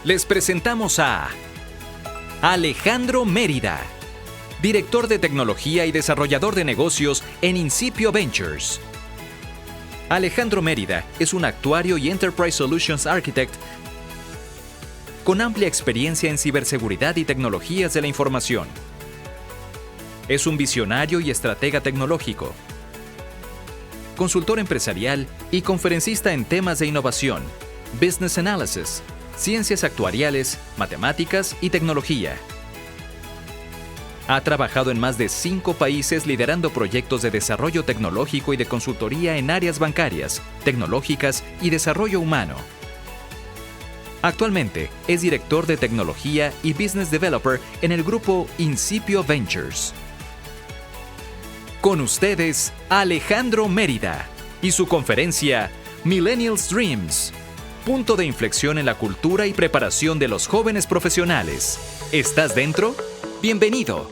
Les presentamos a Alejandro Mérida, director de tecnología y desarrollador de negocios en Incipio Ventures. Alejandro Mérida es un actuario y Enterprise Solutions Architect con amplia experiencia en ciberseguridad y tecnologías de la información. Es un visionario y estratega tecnológico, consultor empresarial y conferencista en temas de innovación, business analysis, ciencias actuariales, matemáticas y tecnología. Ha trabajado en más de 5 países liderando proyectos de desarrollo tecnológico y de consultoría en áreas bancarias, tecnológicas y desarrollo humano. Actualmente es director de tecnología y business developer en el grupo Incipio Ventures. Con ustedes, Alejandro Mérida y su conferencia Millennials Dreams, punto de inflexión en la cultura y preparación de los jóvenes profesionales. ¿Estás dentro? ¡Bienvenido!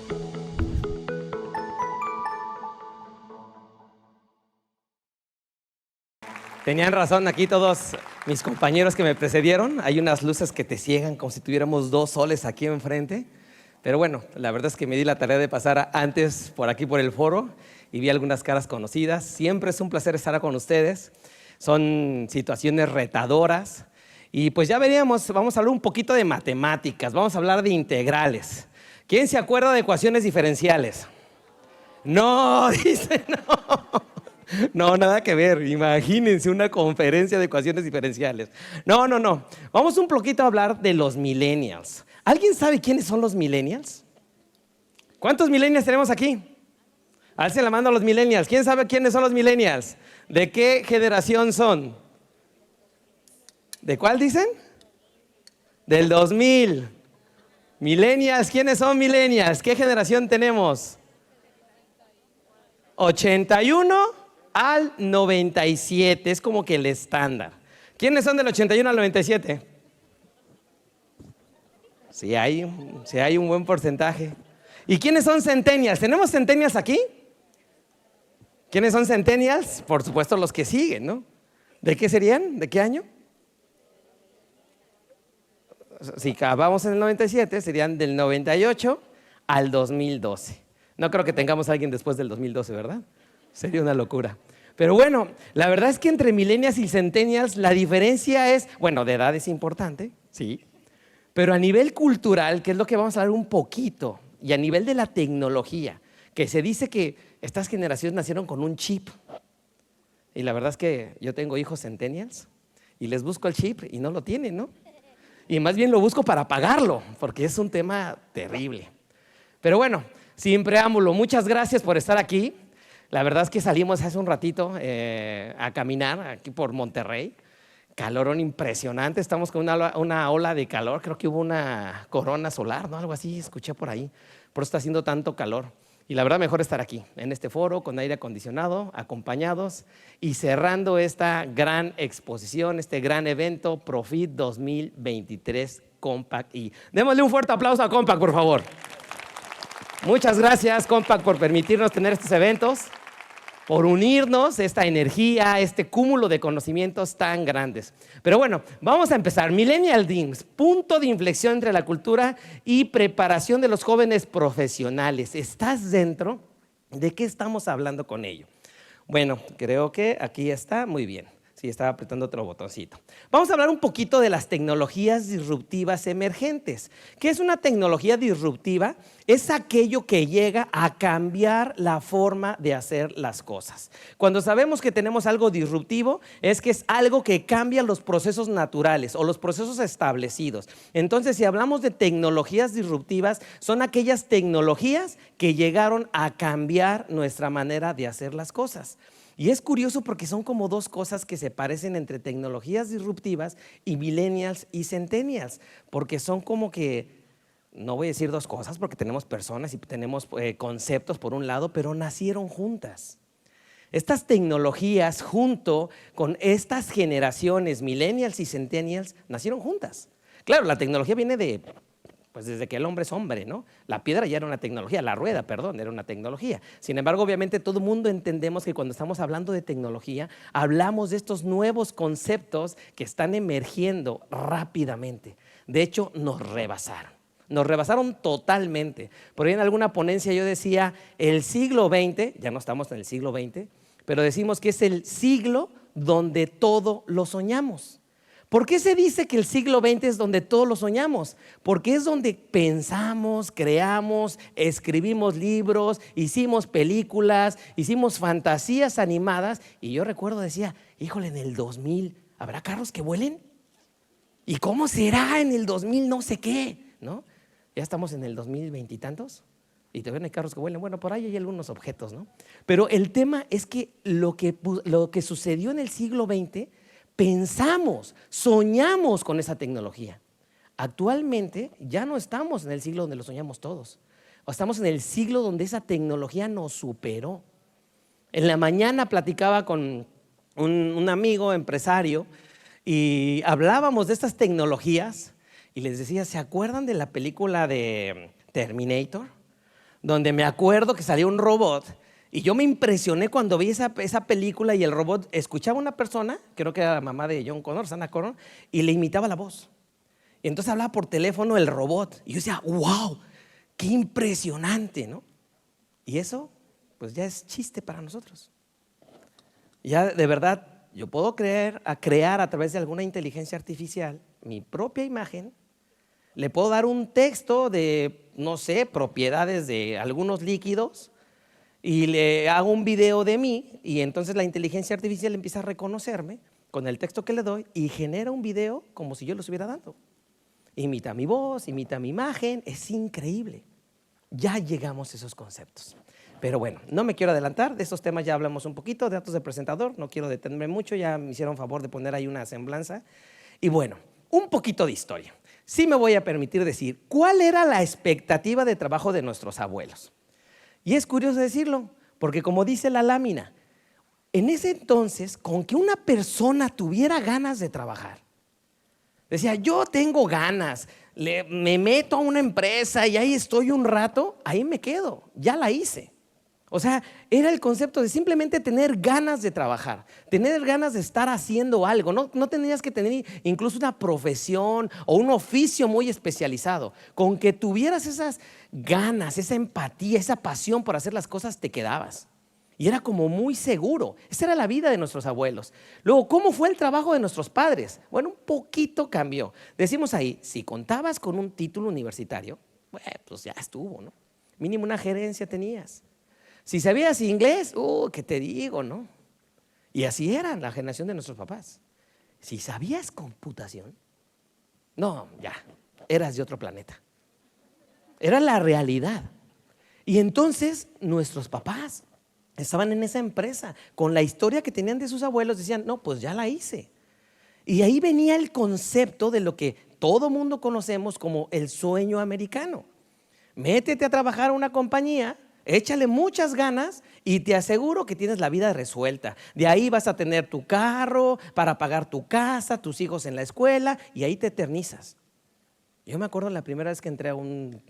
Tenían razón aquí todos mis compañeros que me precedieron. Hay unas luces que te ciegan como si tuviéramos 2 soles aquí enfrente. Pero bueno, la verdad es que me di la tarea de pasar antes por aquí por el foro y vi algunas caras conocidas. Siempre es un placer estar con ustedes. Son situaciones retadoras. Y pues ya veríamos, vamos a hablar un poquito de matemáticas, vamos a hablar de integrales. ¿Quién se acuerda de ecuaciones diferenciales? No, dice no. No, nada que ver. Imagínense una conferencia de ecuaciones diferenciales. No. Vamos un poquito a hablar de los millennials. ¿Alguien sabe quiénes son los millennials? ¿Cuántos millennials tenemos aquí? Alce la mano a los millennials. ¿Quién sabe quiénes son los millennials? ¿De qué generación son? ¿De cuál dicen? Del 2000. Millennials, ¿quiénes son millennials? ¿Qué generación tenemos? 81 al 97, es como que el estándar. ¿Quiénes son del 81 al 97? Sí hay un buen porcentaje. ¿Y quiénes son centennials? ¿Tenemos centennials aquí? ¿Quiénes son centennials? Por supuesto los que siguen, ¿no? ¿De qué serían? ¿De qué año? Si acabamos en el 97, serían del 98 al 2012. No creo que tengamos a alguien después del 2012, ¿verdad? Sería una locura. Pero bueno, la verdad es que entre millennials y centennials la diferencia es, bueno, de edad es importante, sí, pero a nivel cultural, que es lo que vamos a hablar un poquito, y a nivel de la tecnología, que se dice que estas generaciones nacieron con un chip. Y la verdad es que yo tengo hijos centennials y les busco el chip y no lo tienen, ¿no? Y más bien lo busco para pagarlo, porque es un tema terrible. Pero bueno, sin preámbulo, muchas gracias por estar aquí. La verdad es que salimos hace un ratito a caminar aquí por Monterrey. Calorón impresionante, estamos con una ola de calor. Creo que hubo una corona solar, ¿no? Algo así, escuché por ahí. Por eso está haciendo tanto calor. Y la verdad mejor estar aquí, en este foro, con aire acondicionado, acompañados y cerrando esta gran exposición, este gran evento Profit 2023 Compact E. Démosle un fuerte aplauso a Compact, por favor. Muchas gracias, Compact, por permitirnos tener estos eventos, por unirnos esta energía, este cúmulo de conocimientos tan grandes. Pero bueno, vamos a empezar. Millennial Dreams, punto de inflexión entre la cultura y preparación de los jóvenes profesionales. ¿Estás dentro? ¿De qué estamos hablando con ello? Bueno, creo que aquí está muy bien. Sí, estaba apretando otro botoncito. Vamos a hablar un poquito de las tecnologías disruptivas emergentes. ¿Qué es una tecnología disruptiva? Es aquello que llega a cambiar la forma de hacer las cosas. Cuando sabemos que tenemos algo disruptivo, es que es algo que cambia los procesos naturales o los procesos establecidos. Entonces, si hablamos de tecnologías disruptivas, son aquellas tecnologías que llegaron a cambiar nuestra manera de hacer las cosas. Y es curioso porque son como 2 cosas que se parecen entre tecnologías disruptivas y millennials y centennials, porque son como que, no voy a decir 2 cosas porque tenemos personas y tenemos conceptos por un lado, pero nacieron juntas. Estas tecnologías junto con estas generaciones, millennials y centennials, nacieron juntas. Claro, la tecnología viene de pues desde que el hombre es hombre, ¿no? La piedra ya era una tecnología, la rueda, perdón, era una tecnología. Sin embargo, obviamente todo el mundo entendemos que cuando estamos hablando de tecnología, hablamos de estos nuevos conceptos que están emergiendo rápidamente. De hecho, nos rebasaron totalmente. Por ahí en alguna ponencia yo decía, el siglo XX, ya no estamos en el siglo XX, pero decimos que es el siglo donde todo lo soñamos. ¿Por qué se dice que el siglo XX es donde todos lo soñamos? Porque es donde pensamos, creamos, escribimos libros, hicimos películas, hicimos fantasías animadas. Y yo recuerdo, decía, híjole, en el 2000, ¿habrá carros que vuelen? ¿Y cómo será en el 2000 no sé qué? ¿No? Ya estamos en el 2020 y tantos y todavía no hay carros que vuelen. Bueno, por ahí hay algunos objetos, ¿no? Pero el tema es que lo que sucedió en el siglo XX, pensamos, soñamos con esa tecnología. Actualmente ya no estamos en el siglo donde lo soñamos todos. Estamos en el siglo donde esa tecnología nos superó. En la mañana platicaba con un amigo empresario y hablábamos de estas tecnologías y les decía, ¿se acuerdan de la película de Terminator? Donde me acuerdo que salía un robot. Y yo me impresioné cuando vi esa película y el robot escuchaba a una persona, creo que era la mamá de John Connor, Sarah Connor, y le imitaba la voz. Y entonces hablaba por teléfono el robot. Y yo decía, wow, qué impresionante, ¿no? Y eso, pues ya es chiste para nosotros. Ya de verdad, yo puedo crear a través de alguna inteligencia artificial mi propia imagen. Le puedo dar un texto de, no sé, propiedades de algunos líquidos. Y le hago un video de mí y entonces la inteligencia artificial empieza a reconocerme con el texto que le doy y genera un video como si yo lo estuviera dando. Imita mi voz, imita mi imagen, es increíble. Ya llegamos a esos conceptos. Pero bueno, no me quiero adelantar, de esos temas ya hablamos un poquito, de datos de presentador, no quiero detenerme mucho, ya me hicieron favor de poner ahí una semblanza. Y bueno, un poquito de historia. Sí me voy a permitir decir, ¿cuál era la expectativa de trabajo de nuestros abuelos? Y es curioso decirlo, porque como dice la lámina, en ese entonces, con que una persona tuviera ganas de trabajar, decía, yo tengo ganas, me meto a una empresa y ahí estoy un rato, ahí me quedo, ya la hice. O sea, era el concepto de simplemente tener ganas de trabajar, tener ganas de estar haciendo algo. No tenías que tener incluso una profesión o un oficio muy especializado. Con que tuvieras esas ganas, esa empatía, esa pasión por hacer las cosas, te quedabas. Y era como muy seguro. Esa era la vida de nuestros abuelos. Luego, ¿cómo fue el trabajo de nuestros padres? Bueno, un poquito cambió. Decimos ahí, si contabas con un título universitario, bueno, pues ya estuvo, ¿no? Mínimo una gerencia tenías. Si sabías inglés, ¿qué te digo, no? Y así era la generación de nuestros papás. Si sabías computación, no, ya, eras de otro planeta. Era la realidad. Y entonces nuestros papás estaban en esa empresa, con la historia que tenían de sus abuelos, decían, no, pues ya la hice. Y ahí venía el concepto de lo que todo mundo conocemos como el sueño americano. Métete a trabajar a una compañía, échale muchas ganas y te aseguro que tienes la vida resuelta. De ahí vas a tener tu carro para pagar tu casa, tus hijos en la escuela y ahí te eternizas. Yo me acuerdo la primera vez que entré a un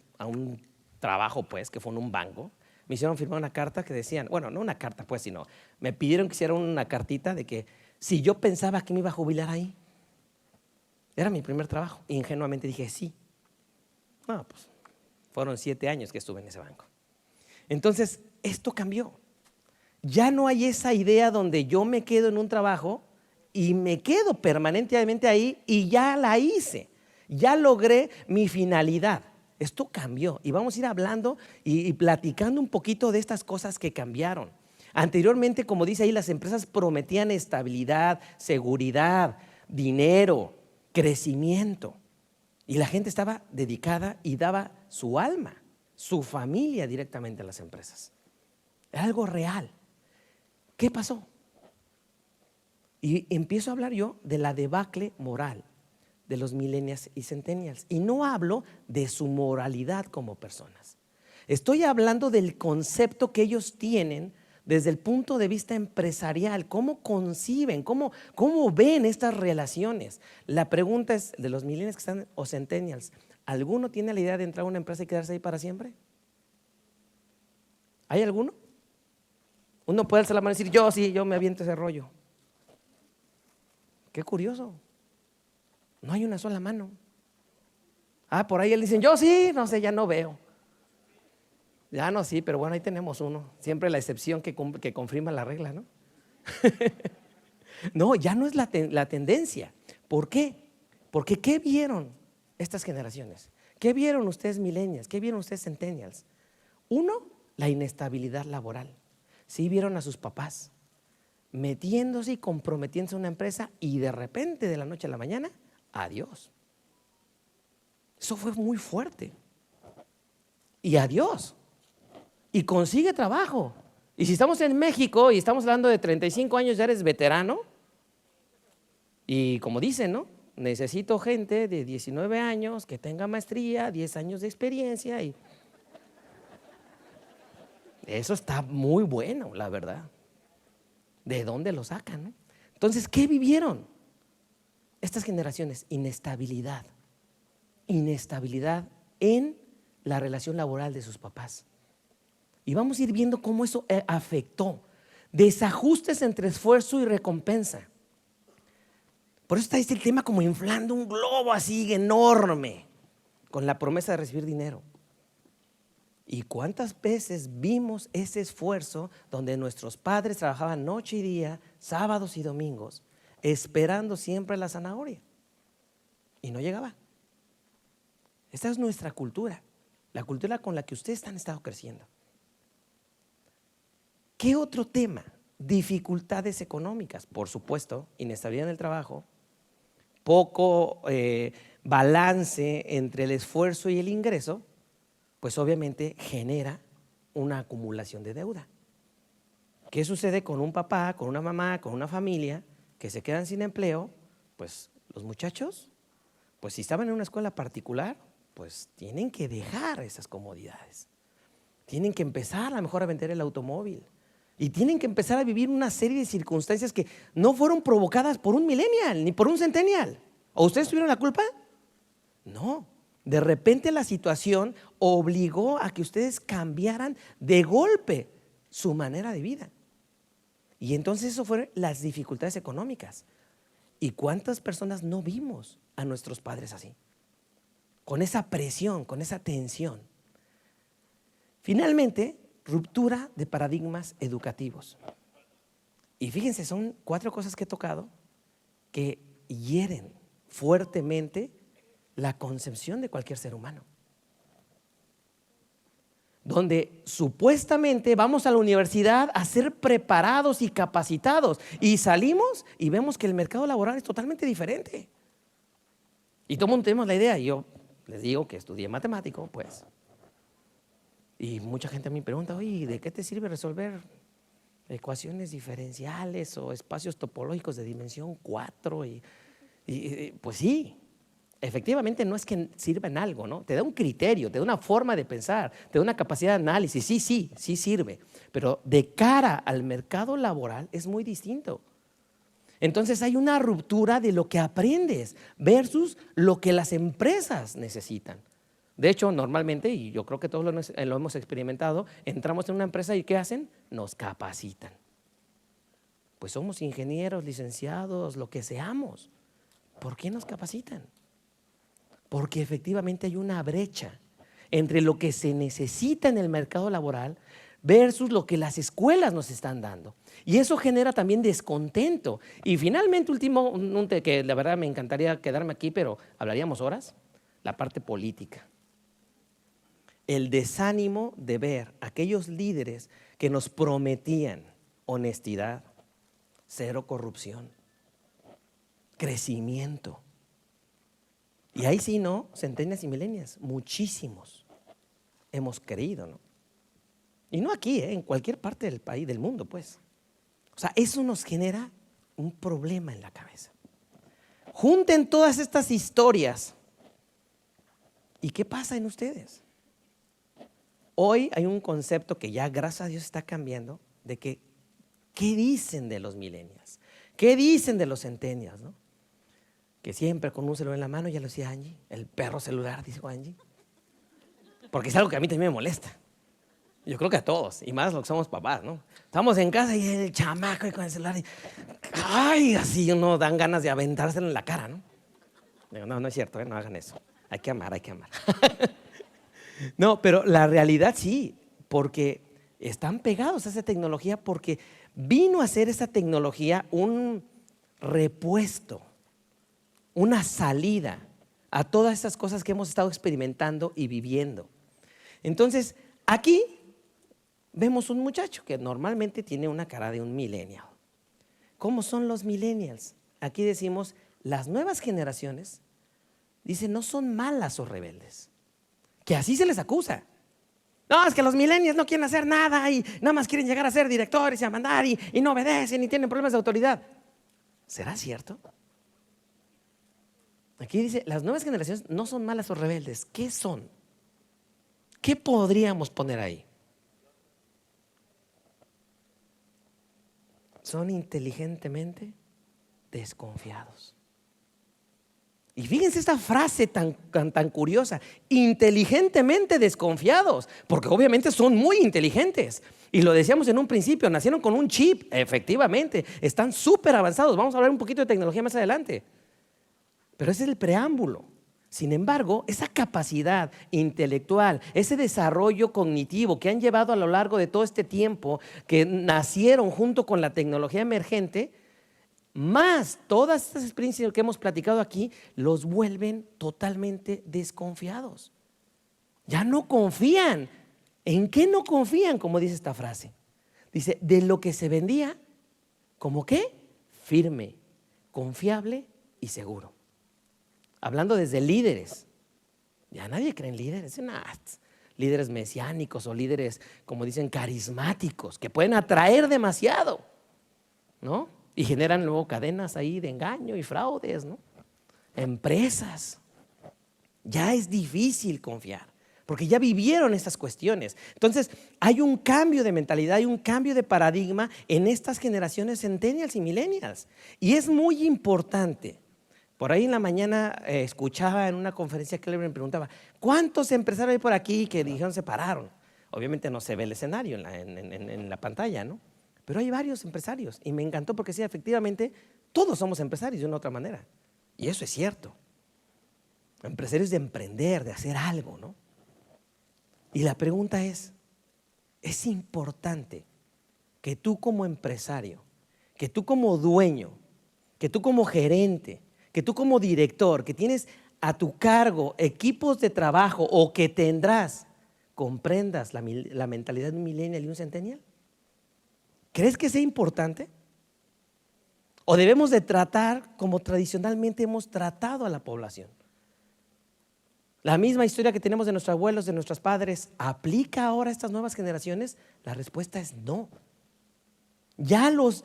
trabajo, pues, que fue en un banco, me hicieron firmar una carta que decían, bueno, no una carta, pues, sino me pidieron que hiciera una cartita de que si yo pensaba que me iba a jubilar ahí. Era mi primer trabajo. Ingenuamente dije sí. No, pues, fueron 7 años que estuve en ese banco. Entonces, esto cambió. Ya no hay esa idea donde yo me quedo en un trabajo y me quedo permanentemente ahí y ya la hice. Ya logré mi finalidad. Esto cambió y vamos a ir hablando y platicando un poquito de estas cosas que cambiaron. Anteriormente, como dice ahí, las empresas prometían estabilidad, seguridad, dinero, crecimiento. Y la gente estaba dedicada y daba su alma, su familia directamente a las empresas. Era algo real. ¿Qué pasó? Y empiezo a hablar yo de la debacle moral de los millennials y centennials. Y no hablo de su moralidad como personas. Estoy hablando del concepto que ellos tienen desde el punto de vista empresarial, cómo conciben, cómo ven estas relaciones. La pregunta es, de los millennials que están o centennials, ¿Alguno tiene la idea de entrar a una empresa y quedarse ahí para siempre? ¿Hay alguno? Uno puede alzar la mano y decir, yo sí, yo me aviento ese rollo. Qué curioso. No hay una sola mano. Por ahí él dicen, yo sí, no sé, ya no veo. Ya no, sí, pero bueno, ahí tenemos uno. Siempre la excepción que confirma la regla, ¿no? No, ya no es la tendencia. ¿Por qué? Porque ¿qué vieron estas generaciones? ¿Qué vieron ustedes millennials? ¿Qué vieron ustedes centennials? Uno, la inestabilidad laboral. Sí vieron a sus papás metiéndose y comprometiéndose en una empresa y de repente, de la noche a la mañana, adiós. Eso fue muy fuerte. Y adiós. Y consigue trabajo. Y si estamos en México y estamos hablando de 35 años, ya eres veterano. Y como dicen, ¿no? Necesito gente de 19 años que tenga maestría, 10 años de experiencia. Y eso está muy bueno, la verdad. ¿De dónde lo sacan, no? Entonces, ¿qué vivieron estas generaciones? Inestabilidad. Inestabilidad en la relación laboral de sus papás. Y vamos a ir viendo cómo eso afectó. Desajustes entre esfuerzo y recompensa. Por eso está el tema como inflando un globo así enorme, con la promesa de recibir dinero. ¿Y cuántas veces vimos ese esfuerzo donde nuestros padres trabajaban noche y día, sábados y domingos, esperando siempre la zanahoria? Y no llegaba. Esta es nuestra cultura, la cultura con la que ustedes han estado creciendo. ¿Qué otro tema? Dificultades económicas, por supuesto, inestabilidad en el trabajo, poco balance entre el esfuerzo y el ingreso, pues obviamente genera una acumulación de deuda. ¿Qué sucede con un papá, con una mamá, con una familia que se quedan sin empleo? Pues los muchachos, pues si estaban en una escuela particular, pues tienen que dejar esas comodidades. Tienen que empezar a lo mejor a vender el automóvil. Y tienen que empezar a vivir una serie de circunstancias que no fueron provocadas por un millennial ni por un centennial. ¿O ustedes tuvieron la culpa? No. De repente la situación obligó a que ustedes cambiaran de golpe su manera de vida. Y entonces eso fueron las dificultades económicas. ¿Y cuántas personas no vimos a nuestros padres así? Con esa presión, con esa tensión. Finalmente, ruptura de paradigmas educativos. Y fíjense, son 4 cosas que he tocado que hieren fuertemente la concepción de cualquier ser humano. Donde supuestamente vamos a la universidad a ser preparados y capacitados y salimos y vemos que el mercado laboral es totalmente diferente. Y todo el mundo tenemos la idea, y yo les digo que estudié matemático, pues. Y mucha gente me pregunta, oye, ¿de qué te sirve resolver ecuaciones diferenciales o espacios topológicos de dimensión 4? Y pues sí, efectivamente no es que sirva en algo, ¿no? Te da un criterio, te da una forma de pensar, te da una capacidad de análisis, sí sirve. Pero de cara al mercado laboral es muy distinto. Entonces hay una ruptura de lo que aprendes versus lo que las empresas necesitan. De hecho, normalmente, y yo creo que todos lo hemos experimentado, entramos en una empresa y ¿qué hacen? Nos capacitan. Pues somos ingenieros, licenciados, lo que seamos. ¿Por qué nos capacitan? Porque efectivamente hay una brecha entre lo que se necesita en el mercado laboral versus lo que las escuelas nos están dando. Y eso genera también descontento. Y finalmente, último, que la verdad me encantaría quedarme aquí, pero hablaríamos horas, la parte política. El desánimo de ver aquellos líderes que nos prometían honestidad, cero corrupción, crecimiento. Y ahí sí, ¿no? Centenias y milenias, muchísimos hemos creído, ¿no? Y no aquí, en cualquier parte del país, del mundo, pues. O sea, eso nos genera un problema en la cabeza. Junten todas estas historias. ¿Y qué pasa en ustedes? Hoy hay un concepto que ya, gracias a Dios, está cambiando, de que, ¿qué dicen de los millennials? ¿Qué dicen de los centennials, no? que siempre con un celular en la mano, ya lo decía Angie, el perro celular, dijo Angie. Porque es algo que a mí también me molesta. Yo creo que a todos, y más los que somos papás, ¿no? Estamos en casa y el chamaco y con el celular, ay, así uno dan ganas de aventárselo en la cara, ¿no? Digo, no, no es cierto, no hagan eso. Hay que amar, hay que amar. No, pero la realidad sí, porque están pegados a esa tecnología, porque vino a ser esa tecnología un repuesto, una salida a todas esas cosas que hemos estado experimentando y viviendo. Entonces, aquí vemos un muchacho que normalmente tiene una cara de un millennial. ¿Cómo son los millennials? Aquí decimos, las nuevas generaciones, dicen, no son malas o rebeldes, que así se les acusa. No, es que los millennials no quieren hacer nada y nada más quieren llegar a ser directores y a mandar y no obedecen y tienen problemas de autoridad. ¿Será cierto? Aquí dice, las nuevas generaciones no son malas o rebeldes. ¿Qué son? ¿Qué podríamos poner ahí? Son inteligentemente desconfiados. Y fíjense esta frase tan curiosa, inteligentemente desconfiados, porque obviamente son muy inteligentes. Y lo decíamos en un principio, nacieron con un chip, efectivamente, están súper avanzados. Vamos a hablar un poquito de tecnología más adelante. Pero ese es el preámbulo. Sin embargo, esa capacidad intelectual, ese desarrollo cognitivo que han llevado a lo largo de todo este tiempo, que nacieron junto con la tecnología emergente, más todas estas experiencias que hemos platicado aquí, los vuelven totalmente desconfiados. Ya no confían. ¿En qué no confían? Como dice esta frase. Dice, de lo que se vendía, ¿cómo qué? Firme, confiable y seguro. Hablando desde líderes. Ya nadie cree en líderes. Líderes mesiánicos o líderes, como dicen, carismáticos, que pueden atraer demasiado, ¿no? Y generan luego cadenas ahí de engaño y fraudes, ¿no? Empresas. Ya es difícil confiar, porque ya vivieron estas cuestiones. Entonces, hay un cambio de mentalidad, hay un cambio de paradigma en estas generaciones centennials y millennials. Y es muy importante. Por ahí en la mañana escuchaba en una conferencia que me preguntaba, ¿cuántos empresarios hay por aquí que dijeron se pararon? Obviamente no se ve el escenario en la pantalla, ¿no? Pero hay varios empresarios y me encantó porque sí, efectivamente, todos somos empresarios de una u otra manera. Y eso es cierto. Empresarios de emprender, de hacer algo, ¿no? Y la pregunta es importante que tú como empresario, que tú como dueño, que tú como gerente, que tú como director, que tienes a tu cargo equipos de trabajo o que tendrás, comprendas la mentalidad de un millennial y un centennial. ¿Crees que sea importante? ¿O debemos de tratar como tradicionalmente hemos tratado a la población? La misma historia que tenemos de nuestros abuelos, de nuestros padres, ¿aplica ahora a estas nuevas generaciones? La respuesta es no. Ya los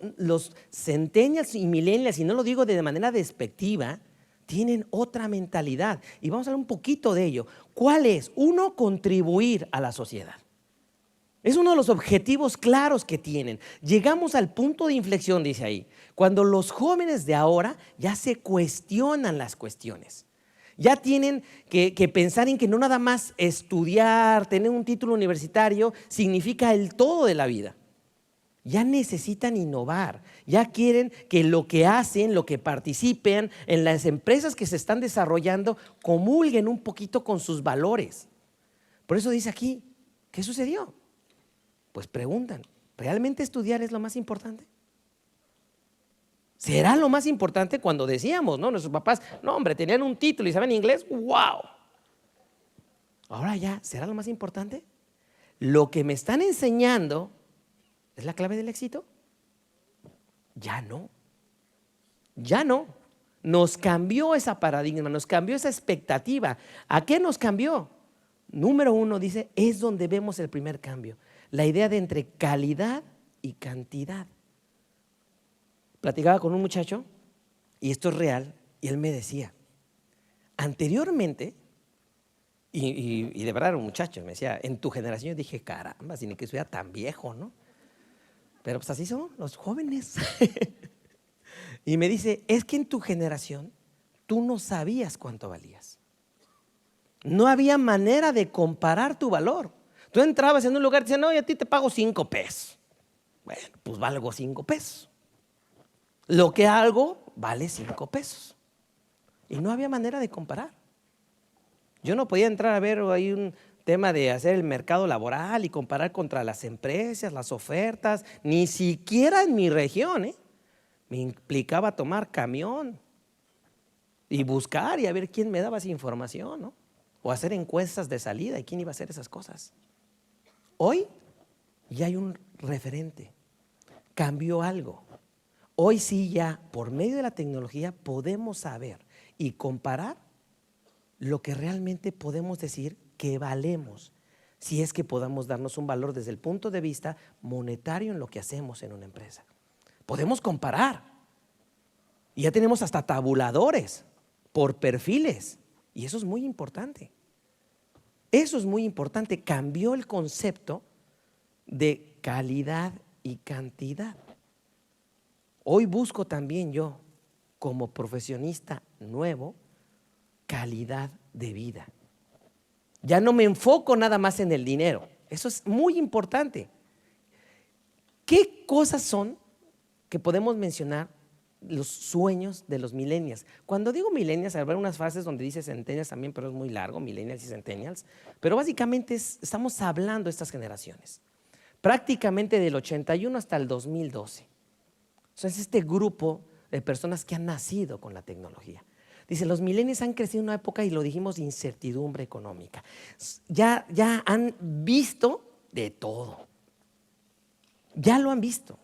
centennials y millennials, y no lo digo de manera despectiva, tienen otra mentalidad. Y vamos a hablar un poquito de ello. ¿Cuál es? Uno, contribuir a la sociedad. Es uno de los objetivos claros que tienen. Llegamos al punto de inflexión, dice ahí, cuando los jóvenes de ahora ya se cuestionan las cuestiones. Ya tienen que pensar en que no nada más estudiar, tener un título universitario significa el todo de la vida. Ya necesitan innovar, ya quieren que lo que hacen, lo que participen en las empresas que se están desarrollando, comulguen un poquito con sus valores. Por eso dice aquí, ¿qué sucedió? Pues preguntan, ¿realmente estudiar es lo más importante? ¿Será lo más importante? Cuando decíamos, ¿no? Nuestros papás, no hombre, tenían un título y saben inglés, ¡wow! Ahora ya, ¿será lo más importante? Lo que me están enseñando ¿es la clave del éxito? Ya no. Ya no. Nos cambió esa paradigma, nos cambió esa expectativa. ¿A qué nos cambió? Número uno, dice, es donde vemos el primer cambio. La idea de entre calidad y cantidad. Platicaba con un muchacho, y esto es real, y él me decía, anteriormente, y de verdad era un muchacho, me decía, en tu generación, yo dije, caramba, si ni que estuviera tan viejo, ¿no? Pero pues así son los jóvenes. Y me dice, es que en tu generación tú no sabías cuánto valías. No había manera de comparar tu valor. Tú entrabas en un lugar y decías, no, y a ti te pago 5 pesos. Bueno, pues valgo 5 pesos. Lo que hago vale 5 pesos. Y no había manera de comparar. Yo no podía entrar a ver ahí un tema de hacer el mercado laboral y comparar contra las empresas, las ofertas, ni siquiera en mi región, ¿eh? Me implicaba tomar camión y buscar y a ver quién me daba esa información, ¿no? O hacer encuestas de salida y quién iba a hacer esas cosas. Hoy ya hay un referente, cambió algo. Hoy sí ya por medio de la tecnología podemos saber y comparar lo que realmente podemos decir que valemos, si es que podamos darnos un valor desde el punto de vista monetario en lo que hacemos en una empresa. Podemos comparar. Y ya tenemos hasta tabuladores por perfiles. Y eso es muy importante. Eso es muy importante. Cambió el concepto de calidad y cantidad. Hoy busco también yo, como profesionista nuevo, calidad de vida. Ya no me enfoco nada más en el dinero. Eso es muy importante. ¿Qué cosas son que podemos mencionar los sueños de los millennials? Cuando digo millennials, hay unas frases donde dice centennials también, pero es muy largo, millennials y centennials. Pero básicamente estamos hablando de estas generaciones. Prácticamente del 81 hasta el 2012. Es este grupo de personas que han nacido con la tecnología. Dice, los millennials han crecido en una época, y lo dijimos, de incertidumbre económica. Ya han visto de todo. Ya lo han visto.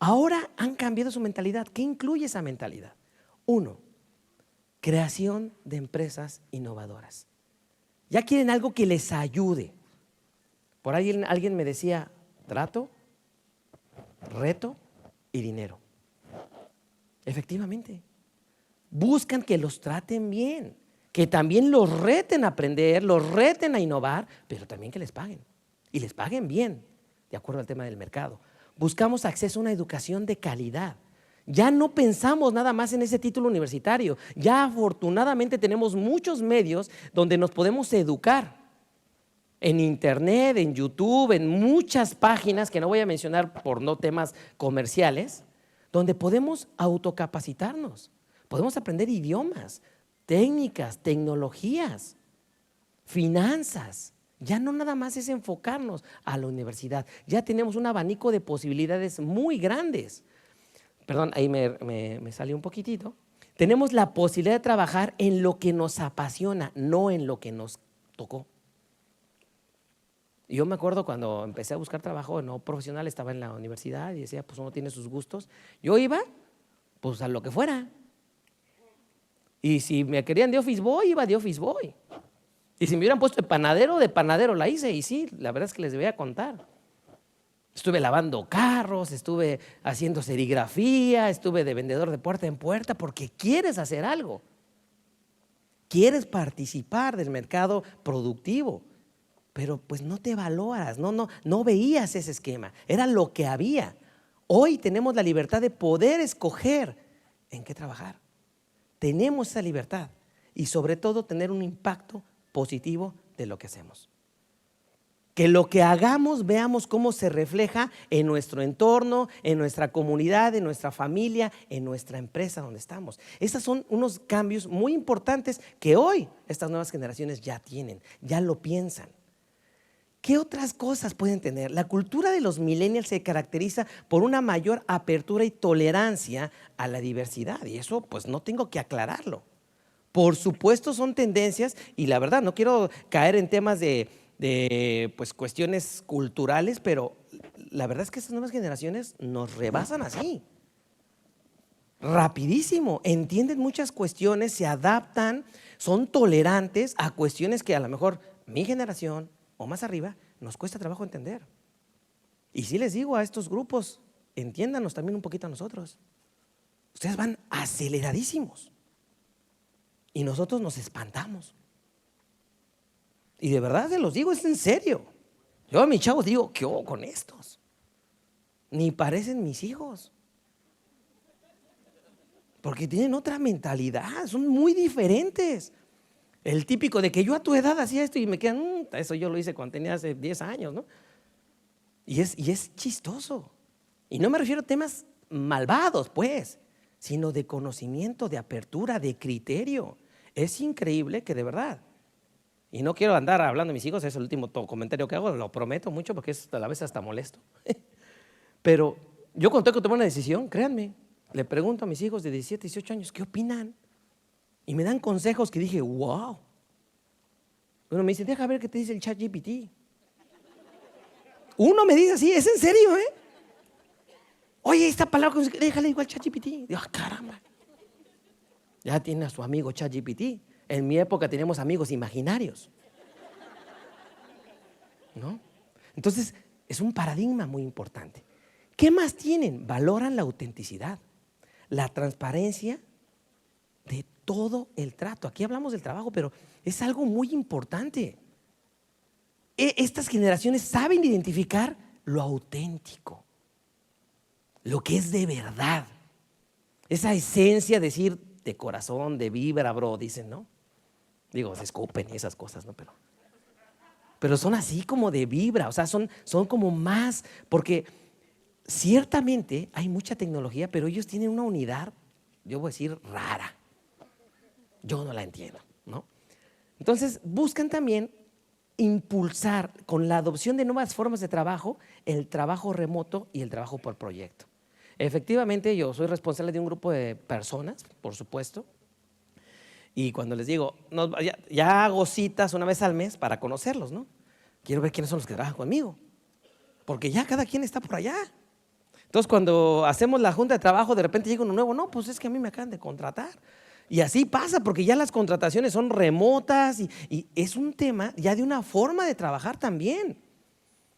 Ahora han cambiado su mentalidad. ¿Qué incluye esa mentalidad? 1, creación de empresas innovadoras. Ya quieren algo que les ayude. Por ahí alguien me decía, trato, reto y dinero. Efectivamente. Buscan que los traten bien, que también los reten a aprender, los reten a innovar, pero también que les paguen, y les paguen bien, de acuerdo al tema del mercado. Buscamos acceso a una educación de calidad. Ya no pensamos nada más en ese título universitario. Ya afortunadamente tenemos muchos medios donde nos podemos educar. En internet, en YouTube, en muchas páginas que no voy a mencionar por no temas comerciales, donde podemos autocapacitarnos. Podemos aprender idiomas, técnicas, tecnologías, finanzas. Ya no nada más es enfocarnos a la universidad. Ya tenemos un abanico de posibilidades muy grandes. Perdón, ahí me salió un poquitito. Tenemos la posibilidad de trabajar en lo que nos apasiona, no en lo que nos tocó. Yo me acuerdo cuando empecé a buscar trabajo no profesional, estaba en la universidad y decía, pues uno tiene sus gustos. Yo iba, pues a lo que fuera. Y si me querían de office boy, iba de office boy. Y si me hubieran puesto de panadero la hice. Y sí, la verdad es que les voy a contar. Estuve lavando carros, estuve haciendo serigrafía, estuve de vendedor de puerta en puerta, porque quieres hacer algo. Quieres participar del mercado productivo, pero pues no te valoras, no veías ese esquema. Era lo que había. Hoy tenemos la libertad de poder escoger en qué trabajar. Tenemos esa libertad y sobre todo tener un impacto positivo de lo que hacemos. Que lo que hagamos veamos cómo se refleja en nuestro entorno, en nuestra comunidad, en nuestra familia, en nuestra empresa donde estamos. Estos son unos cambios muy importantes que hoy estas nuevas generaciones ya tienen, ya lo piensan. ¿Qué otras cosas pueden tener? La cultura de los millennials se caracteriza por una mayor apertura y tolerancia a la diversidad, y eso pues no tengo que aclararlo. Por supuesto son tendencias, y la verdad no quiero caer en temas de pues cuestiones culturales, pero la verdad es que estas nuevas generaciones nos rebasan así, rapidísimo, entienden muchas cuestiones, se adaptan, son tolerantes a cuestiones que a lo mejor mi generación o más arriba nos cuesta trabajo entender. Y sí les digo a estos grupos, entiéndanos también un poquito a nosotros. Ustedes van aceleradísimos y nosotros nos espantamos. Y de verdad se los digo, es en serio. Yo a mis chavos digo, ¿qué hago con estos? Ni parecen mis hijos. porque tienen otra mentalidad, son muy diferentes. El típico de que yo a tu edad hacía esto y me quedan, eso yo lo hice cuando tenía hace 10 años, ¿no? Y es chistoso. Y no me refiero a temas malvados, pues, sino de conocimiento, de apertura, de criterio. Es increíble que de verdad. Y no quiero andar hablando de mis hijos, es el último comentario que hago, lo prometo mucho porque es a la vez hasta molesto. Pero yo cuando tengo que tomar una decisión, créanme, le pregunto a mis hijos de 17, 18 años, ¿qué opinan? Y me dan consejos que dije, wow. Uno me dice, deja ver qué te dice el ChatGPT. Uno me dice así, es en serio, ¿eh? Oye, esta palabra, déjale igual ChatGPT. Digo, caramba. Ya tiene a su amigo ChatGPT. En mi época teníamos amigos imaginarios, ¿no? Entonces, es un paradigma muy importante. ¿Qué más tienen? Valoran la autenticidad, la transparencia de todo el trato. Aquí hablamos del trabajo, pero es algo muy importante. Estas generaciones saben identificar lo auténtico, lo que es de verdad. Esa esencia, decir de corazón, de vibra, bro, dicen, ¿no? Digo, se escupen y esas cosas, ¿no? Pero son así como de vibra, o sea, son como más, porque ciertamente hay mucha tecnología, pero ellos tienen una unidad, yo voy a decir, rara. Yo no la entiendo, ¿no? Entonces, buscan también impulsar con la adopción de nuevas formas de trabajo, el trabajo remoto y el trabajo por proyecto. Efectivamente, yo soy responsable de un grupo de personas, por supuesto, y cuando les digo, ya hago citas una vez al mes para conocerlos, ¿no? Quiero ver quiénes son los que trabajan conmigo, porque ya cada quien está por allá. Entonces, cuando hacemos la junta de trabajo, de repente llega uno nuevo, no, pues es que a mí me acaban de contratar. Y así pasa, porque ya las contrataciones son remotas y es un tema ya de una forma de trabajar también.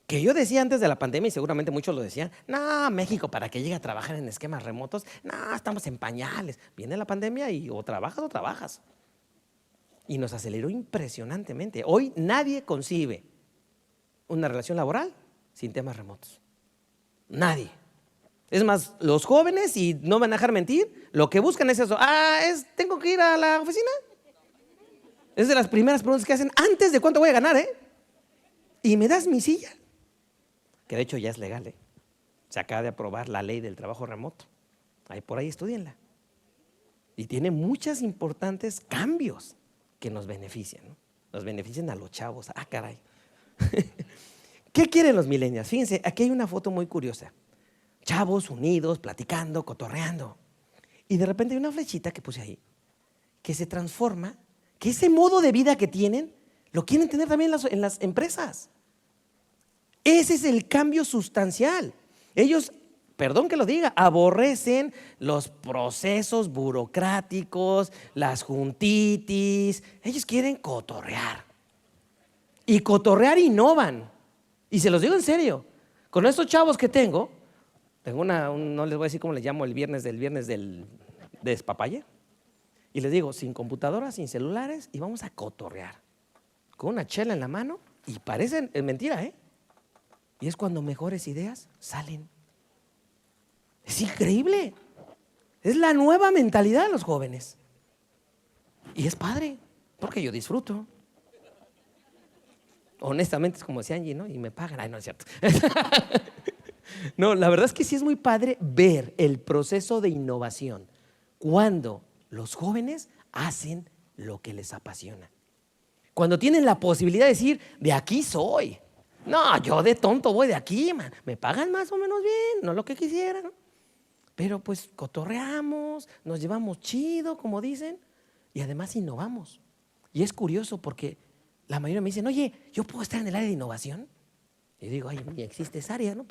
Que yo decía antes de la pandemia, y seguramente muchos lo decían, no, México, para que llegue a trabajar en esquemas remotos, no, estamos en pañales. Viene la pandemia y o trabajas. Y nos aceleró impresionantemente. Hoy nadie concibe una relación laboral sin temas remotos. Nadie. Es más, los jóvenes, y no van a dejar mentir, lo que buscan es eso. ¿Tengo que ir a la oficina? Es de las primeras preguntas que hacen antes de cuánto voy a ganar, ¿eh? ¿Y me das mi silla? Que de hecho ya es legal, ¿eh? Se acaba de aprobar la ley del trabajo remoto. Ahí por ahí estudienla. Y tiene muchos importantes cambios que nos benefician, ¿no? Nos benefician a los chavos. Caray. ¿Qué quieren los millennials? Fíjense, aquí hay una foto muy curiosa. Chavos unidos, platicando, cotorreando. Y de repente hay una flechita que puse ahí, que se transforma, que ese modo de vida que tienen, lo quieren tener también en las empresas. Ese es el cambio sustancial. Ellos, perdón que lo diga, aborrecen los procesos burocráticos, las juntitis. Ellos quieren cotorrear. Y cotorrear innovan. Y se los digo en serio, con estos chavos que tengo no les voy a decir cómo les llamo el viernes del despapalle. Y les digo, sin computadoras, sin celulares, y vamos a cotorrear. Con una chela en la mano, y parecen, es mentira, ¿eh? Y es cuando mejores ideas salen. Es increíble. Es la nueva mentalidad de los jóvenes. Y es padre, porque yo disfruto. Honestamente es como decía Angie, ¿no? Y me pagan. Ay, no es cierto. No, la verdad es que sí es muy padre ver el proceso de innovación cuando los jóvenes hacen lo que les apasiona. Cuando tienen la posibilidad de decir, de aquí soy. No, yo de tonto voy de aquí, man. Me pagan más o menos bien, no lo que quisiera, ¿no? Pero pues cotorreamos, nos llevamos chido, como dicen, y además innovamos. Y es curioso porque la mayoría me dicen, oye, ¿yo puedo estar en el área de innovación? Y digo, ay, ni existe esa área, ¿no?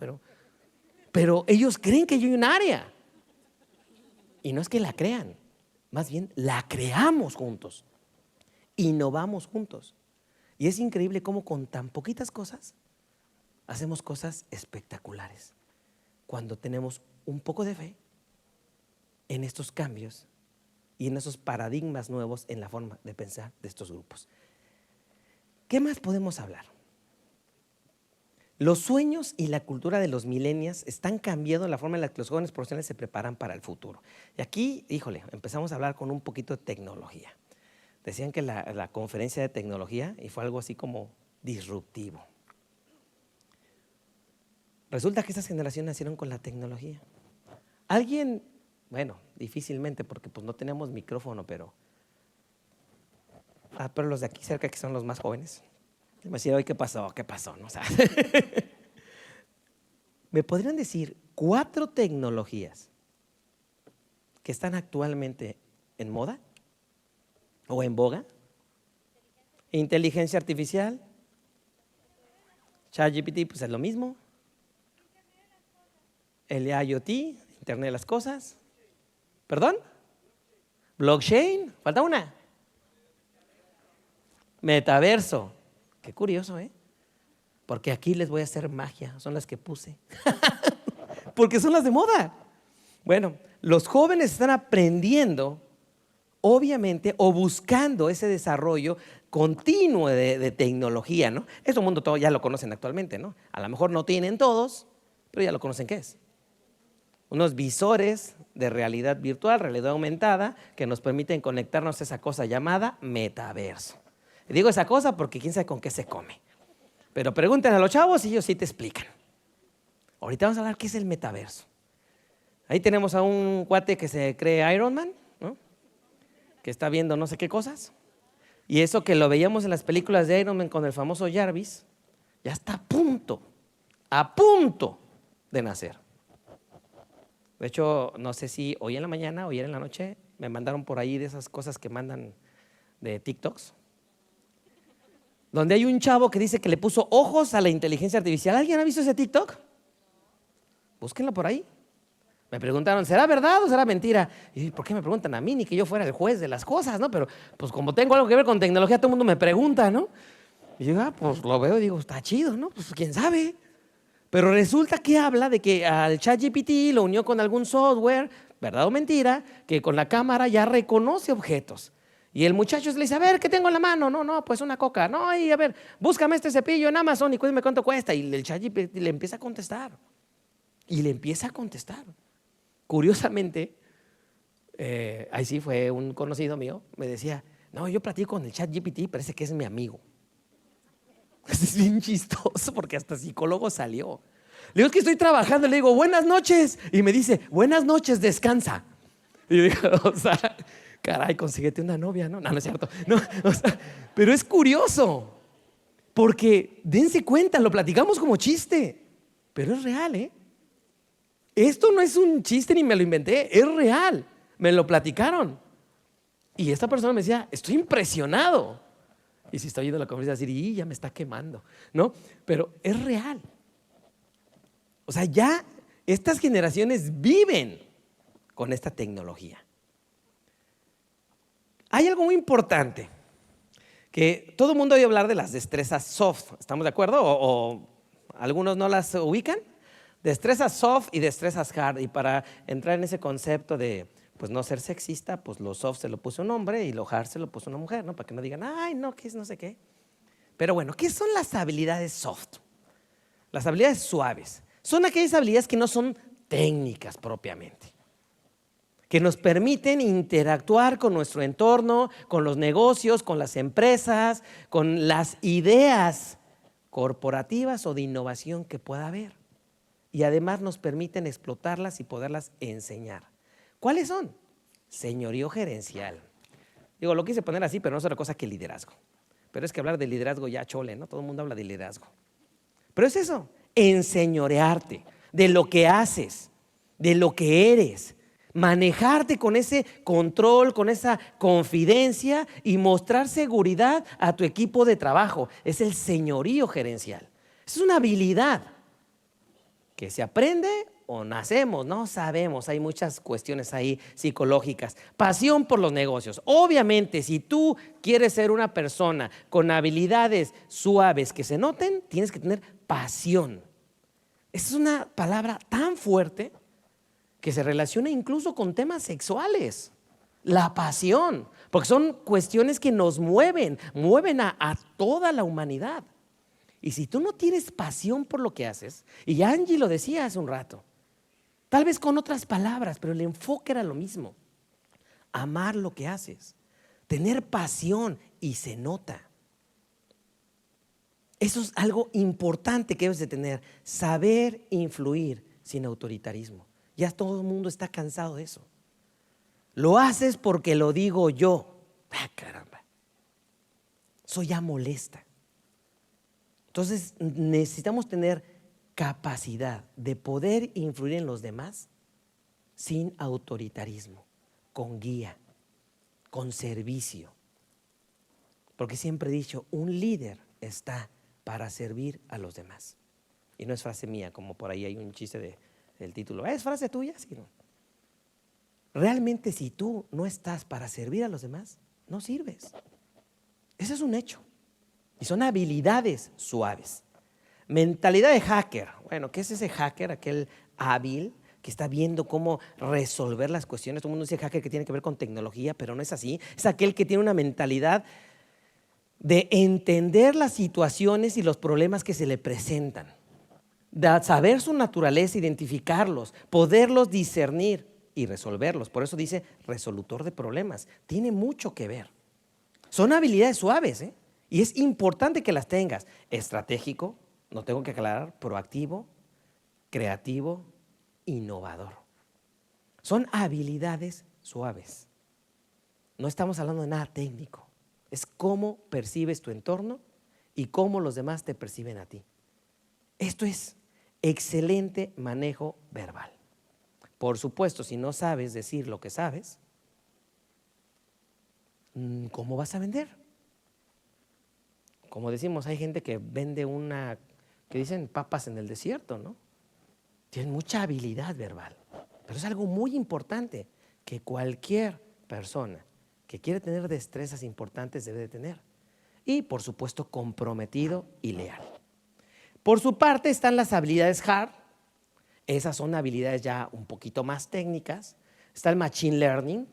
Pero ellos creen que yo hay un área. Y no es que la crean, más bien la creamos juntos. Innovamos juntos. Y es increíble cómo con tan poquitas cosas hacemos cosas espectaculares. Cuando tenemos un poco de fe en estos cambios y en esos paradigmas nuevos en la forma de pensar de estos grupos. ¿Qué más podemos hablar? Los sueños y la cultura de los millennials están cambiando la forma en la que los jóvenes profesionales se preparan para el futuro. Y aquí, híjole, empezamos a hablar con un poquito de tecnología. Decían que la conferencia de tecnología, y fue algo así como disruptivo. Resulta que estas generaciones nacieron con la tecnología. Alguien, bueno, difícilmente porque pues no tenemos micrófono, pero los de aquí cerca que son los más jóvenes. Me decían, oye, ¿qué pasó? ¿Qué pasó? ¿No? O sea, ¿me podrían decir 4 tecnologías que están actualmente en moda o en boga? Inteligencia artificial, ChatGPT, pues es lo mismo. El IoT, Internet de las Cosas. ¿Perdón? Blockchain, falta una. Metaverso. Qué curioso, ¿eh? Porque aquí les voy a hacer magia, son las que puse. Porque son las de moda. Bueno, los jóvenes están aprendiendo, obviamente, o buscando ese desarrollo continuo de tecnología, ¿no? Ese mundo todo ya lo conocen actualmente, ¿no? A lo mejor no tienen todos, pero ya lo conocen. ¿Qué es? Unos visores de realidad virtual, realidad aumentada, que nos permiten conectarnos a esa cosa llamada metaverso. Y digo esa cosa porque quién sabe con qué se come. Pero pregúntenle a los chavos y ellos sí te explican. Ahorita vamos a hablar qué es el metaverso. Ahí tenemos a un cuate que se cree Iron Man, ¿no? Que está viendo no sé qué cosas. Y eso que lo veíamos en las películas de Iron Man con el famoso Jarvis, ya está a punto de nacer. De hecho, no sé si hoy en la mañana o ayer en la noche me mandaron por ahí de esas cosas que mandan de TikToks, donde hay un chavo que dice que le puso ojos a la inteligencia artificial. ¿Alguien ha visto ese TikTok? Búsquenlo por ahí. Me preguntaron, ¿será verdad o será mentira? Y ¿por qué me preguntan a mí? Ni que yo fuera el juez de las cosas, ¿no? Pero pues como tengo algo que ver con tecnología, todo el mundo me pregunta, ¿no? Y yo, pues lo veo y digo, está chido, ¿no? Pues quién sabe. Pero resulta que habla de que al ChatGPT lo unió con algún software, verdad o mentira, que con la cámara ya reconoce objetos. Y el muchacho le dice, a ver, ¿qué tengo en la mano? No, pues una coca. No, y a ver, búscame este cepillo en Amazon y cuéntame cuánto cuesta. Y el ChatGPT le empieza a contestar. Curiosamente, ahí sí fue un conocido mío, me decía, no, yo platico con el ChatGPT, parece que es mi amigo. Es bien chistoso porque hasta psicólogo salió. Le digo, es que estoy trabajando, le digo, buenas noches. Y me dice, buenas noches, descansa. Y yo digo, o sea, caray, consíguete una novia, ¿no? No, no es cierto. No, o sea, pero es curioso, porque dense cuenta, lo platicamos como chiste, pero es real, ¿eh? Esto no es un chiste ni me lo inventé, es real. Me lo platicaron. Y esta persona me decía, estoy impresionado. Y si está oyendo la conferencia, decir, y ya me está quemando, ¿no? Pero es real. O sea, ya estas generaciones viven con esta tecnología. Hay algo muy importante, que todo el mundo oye hablar de las destrezas soft, ¿estamos de acuerdo? O algunos no las ubican. Destrezas soft y destrezas hard. Y para entrar en ese concepto de pues no ser sexista, pues lo soft se lo puso un hombre y lo hard se lo puso una mujer, ¿no? Para que no digan, ay, no, que es no sé qué. Pero bueno, ¿qué son las habilidades soft? Las habilidades suaves son aquellas habilidades que no son técnicas propiamente, que nos permiten interactuar con nuestro entorno, con los negocios, con las empresas, con las ideas corporativas o de innovación que pueda haber. Y además nos permiten explotarlas y poderlas enseñar. ¿Cuáles son? Señorío gerencial. Digo, lo quise poner así, pero no es otra cosa que liderazgo. Pero es que hablar de liderazgo ya chole, ¿no? Todo el mundo habla de liderazgo. Pero es eso, enseñorearte de lo que haces, de lo que eres, manejarte con ese control, con esa confidencia y mostrar seguridad a tu equipo de trabajo. Es el señorío gerencial. Es una habilidad que se aprende o nacemos, no sabemos, hay muchas cuestiones ahí psicológicas. Pasión por los negocios. Obviamente, si tú quieres ser una persona con habilidades suaves que se noten, tienes que tener pasión. Esa es una palabra tan fuerte que se relaciona incluso con temas sexuales. La pasión, porque son cuestiones que nos mueven a toda la humanidad. Y si tú no tienes pasión por lo que haces, y Angie lo decía hace un rato, tal vez con otras palabras, pero el enfoque era lo mismo. Amar lo que haces, tener pasión, y se nota. Eso es algo importante que debes de tener, saber influir sin autoritarismo. Ya todo el mundo está cansado de eso. Lo haces porque lo digo yo. Ah, caramba. Eso ya molesta. Entonces necesitamos tener capacidad de poder influir en los demás sin autoritarismo, con guía, con servicio. Porque siempre he dicho, un líder está para servir a los demás. Y no es frase mía, como por ahí hay un chiste del título. ¿Es frase tuya? Sí, no. Realmente si tú no estás para servir a los demás, no sirves. Ese es un hecho. Y son habilidades suaves. Mentalidad de hacker. Bueno, ¿qué es ese hacker? Aquel hábil que está viendo cómo resolver las cuestiones. Todo el mundo dice hacker que tiene que ver con tecnología, pero no es así. Es aquel que tiene una mentalidad de entender las situaciones y los problemas que se le presentan, de saber su naturaleza, identificarlos, poderlos discernir y resolverlos. Por eso dice resolutor de problemas. Tiene mucho que ver. Son habilidades suaves, ¿eh? Y es importante que las tengas. Estratégico, no tengo que aclarar, proactivo, creativo, innovador. Son habilidades suaves. No estamos hablando de nada técnico. Es cómo percibes tu entorno y cómo los demás te perciben a ti. Esto es excelente manejo verbal. Por supuesto, si no sabes decir lo que sabes, ¿cómo vas a vender? Como decimos, hay gente que vende que dicen papas en el desierto, ¿no? Tienen mucha habilidad verbal, pero es algo muy importante que cualquier persona que quiere tener destrezas importantes debe de tener. Y, por supuesto, comprometido y leal. Por su parte están las habilidades hard. Esas son habilidades ya un poquito más técnicas. Está el machine learning.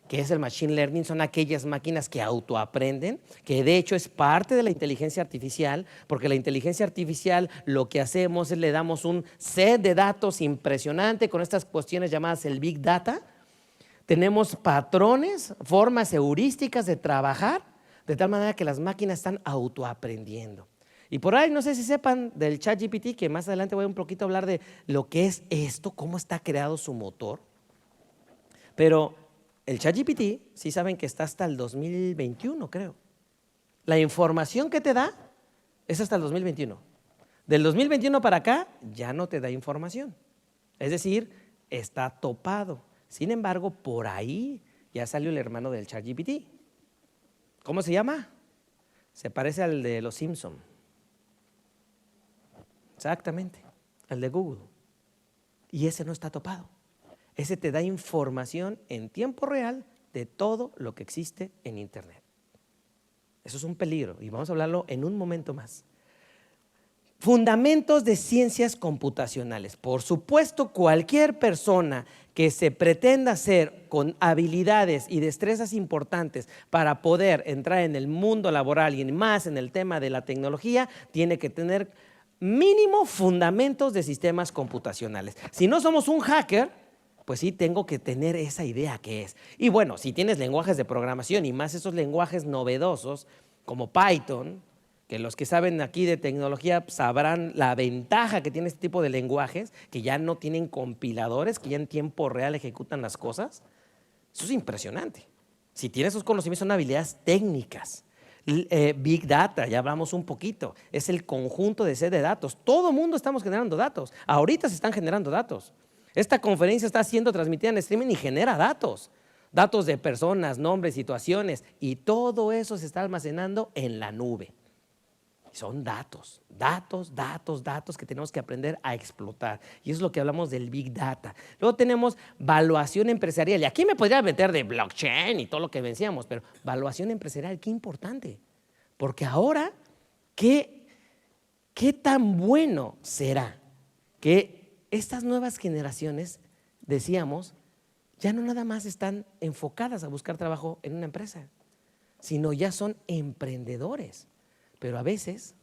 ¿Qué es el machine learning? Son aquellas máquinas que autoaprenden, que de hecho es parte de la inteligencia artificial, porque la inteligencia artificial lo que hacemos es le damos un set de datos impresionante con estas cuestiones llamadas el Big Data. Tenemos patrones, formas heurísticas de trabajar, de tal manera que las máquinas están autoaprendiendo. Y por ahí, no sé si sepan del ChatGPT, que más adelante voy un poquito a hablar de lo que es esto, cómo está creado su motor. Pero el ChatGPT, sí saben que está hasta el 2021, creo. La información que te da es hasta el 2021. Del 2021 para acá ya no te da información. Es decir, está topado. Sin embargo, por ahí ya salió el hermano del ChatGPT. ¿Cómo se llama? Se parece al de los Simpson. Exactamente, al de Google. Y ese no está topado. Ese te da información en tiempo real de todo lo que existe en Internet. Eso es un peligro y vamos a hablarlo en un momento más. Fundamentos de ciencias computacionales. Por supuesto, cualquier persona que se pretenda hacer con habilidades y destrezas importantes para poder entrar en el mundo laboral y más en el tema de la tecnología, tiene que tener mínimo fundamentos de sistemas computacionales. Si no somos un hacker, pues sí tengo que tener esa idea que es. Y bueno, si tienes lenguajes de programación y más esos lenguajes novedosos como Python, que los que saben aquí de tecnología sabrán la ventaja que tiene este tipo de lenguajes, que ya no tienen compiladores, que ya en tiempo real ejecutan las cosas. Eso es impresionante. Si tienes esos conocimientos, son habilidades técnicas. Big Data, ya hablamos un poquito, es el conjunto de set de datos. Todo el mundo estamos generando datos. Ahorita se están generando datos. Esta conferencia está siendo transmitida en streaming y genera datos. Datos de personas, nombres, situaciones, y todo eso se está almacenando en la nube. Son datos, datos, datos, datos que tenemos que aprender a explotar. Y eso es lo que hablamos del Big Data. Luego tenemos valuación empresarial. Y aquí me podría meter de blockchain y todo lo que vencíamos, pero valuación empresarial, qué importante. Porque ahora, ¿qué tan bueno será que estas nuevas generaciones, decíamos, ya no nada más están enfocadas a buscar trabajo en una empresa, sino ya son emprendedores? Pero a veces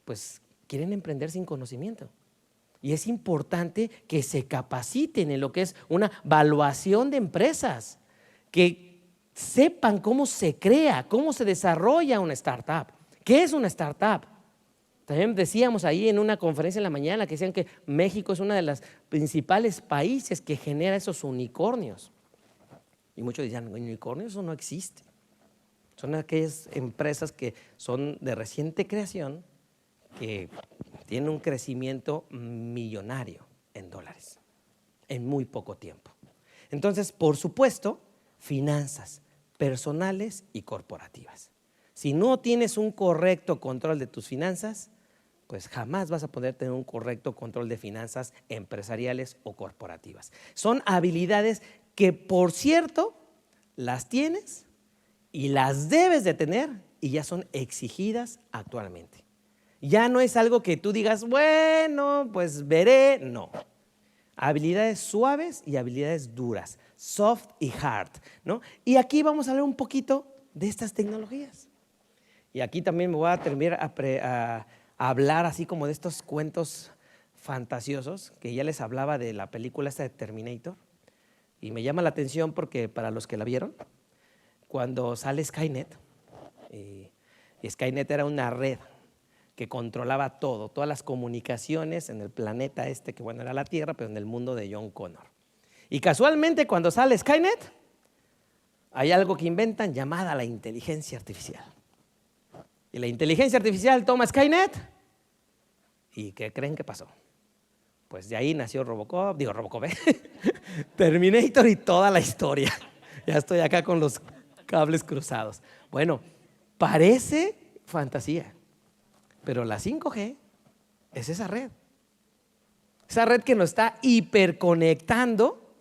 pues quieren emprender sin conocimiento. Y es importante que se capaciten en lo que es una evaluación de empresas, que sepan cómo se crea, cómo se desarrolla una startup. ¿Qué es una startup? También decíamos ahí en una conferencia en la mañana que decían que México es uno de los principales países que genera esos unicornios. Y muchos decían, unicornios, eso no existe. Son aquellas empresas que son de reciente creación, que tienen un crecimiento millonario en dólares, en muy poco tiempo. Entonces, por supuesto, finanzas personales y corporativas. Si no tienes un correcto control de tus finanzas, pues jamás vas a poder tener un correcto control de finanzas empresariales o corporativas. Son habilidades que, por cierto, las tienes y las debes de tener y ya son exigidas actualmente. Ya no es algo que tú digas, bueno, pues veré, no. Habilidades suaves y habilidades duras, soft y hard, ¿no? Y aquí vamos a hablar un poquito de estas tecnologías. Y aquí también me voy a terminar a hablar así como de estos cuentos fantasiosos, que ya les hablaba de la película esta de Terminator. Y me llama la atención porque para los que la vieron, cuando sale Skynet, y Skynet era una red que controlaba todo, todas las comunicaciones en el planeta este, que bueno, era la Tierra, pero en el mundo de John Connor. Y casualmente cuando sale Skynet, hay algo que inventan llamada la inteligencia artificial. Y la inteligencia artificial toma Skynet, ¿y qué creen que pasó? Pues de ahí nació Robocop, Terminator y toda la historia. Ya estoy acá con los cables cruzados. Bueno, parece fantasía, pero la 5G es esa red que nos está hiperconectando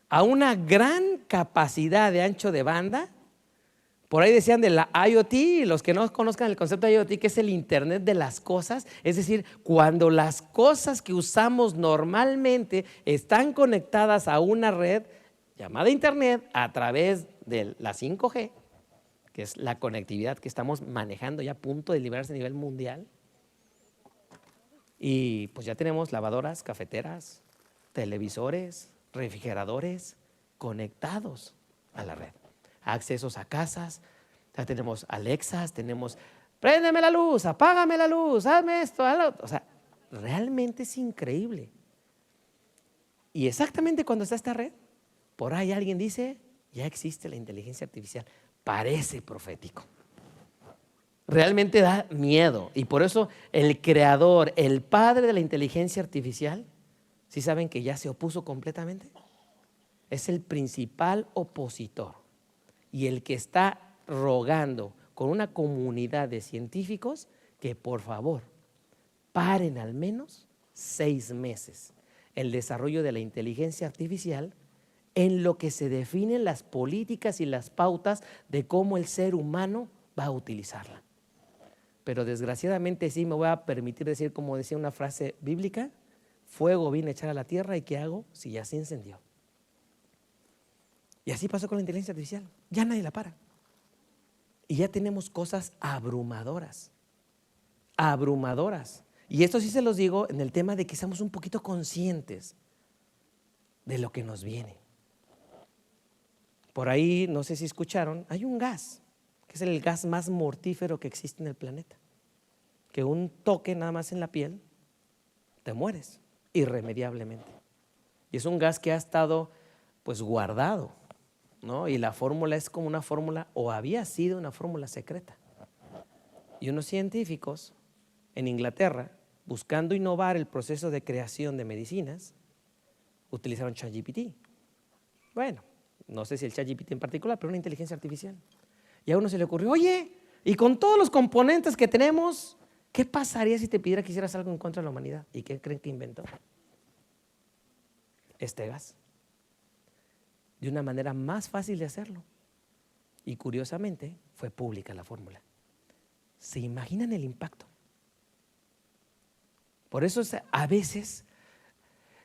a una gran capacidad de ancho de banda. Por ahí decían de la IoT, los que no conozcan el concepto de IoT, que es el Internet de las cosas, es decir, cuando las cosas que usamos normalmente están conectadas a una red llamada Internet a través de la 5G, que es la conectividad que estamos manejando ya a punto de liberarse a nivel mundial. Y pues ya tenemos lavadoras, cafeteras, televisores, refrigeradores conectados a la red. Accesos a casas, ya tenemos Alexas, tenemos préndeme la luz, apágame la luz, hazme esto, hazlo. O sea, realmente es increíble. Y exactamente cuando está esta red, por ahí alguien dice, ya existe la inteligencia artificial. Parece profético. Realmente da miedo. Y por eso el creador, el padre de la inteligencia artificial, ¿sí saben que ya se opuso completamente? Es el principal opositor y el que está rogando con una comunidad de científicos que por favor paren al menos 6 meses el desarrollo de la inteligencia artificial en lo que se definen las políticas y las pautas de cómo el ser humano va a utilizarla. Pero desgraciadamente sí me voy a permitir decir, como decía una frase bíblica, fuego vine a echar a la tierra y ¿qué hago si ya se incendió? Y así pasó con la inteligencia artificial, ya nadie la para. Y ya tenemos cosas abrumadoras, abrumadoras. Y esto sí se los digo en el tema de que estamos un poquito conscientes de lo que nos viene. Por ahí, no sé si escucharon, hay un gas, que es el gas más mortífero que existe en el planeta, que un toque nada más en la piel, te mueres irremediablemente. Y es un gas que ha estado pues guardado, ¿no? Y la fórmula es como una fórmula, o había sido una fórmula secreta. Y unos científicos en Inglaterra, buscando innovar el proceso de creación de medicinas, utilizaron ChatGPT. Bueno, no sé si el ChatGPT en particular, pero una inteligencia artificial. Y a uno se le ocurrió, oye, y con todos los componentes que tenemos, ¿qué pasaría si te pidiera que hicieras algo en contra de la humanidad? ¿Y qué creen que inventó? Este gas. De una manera más fácil de hacerlo. Y curiosamente, fue pública la fórmula. ¿Se imaginan el impacto? Por eso a veces,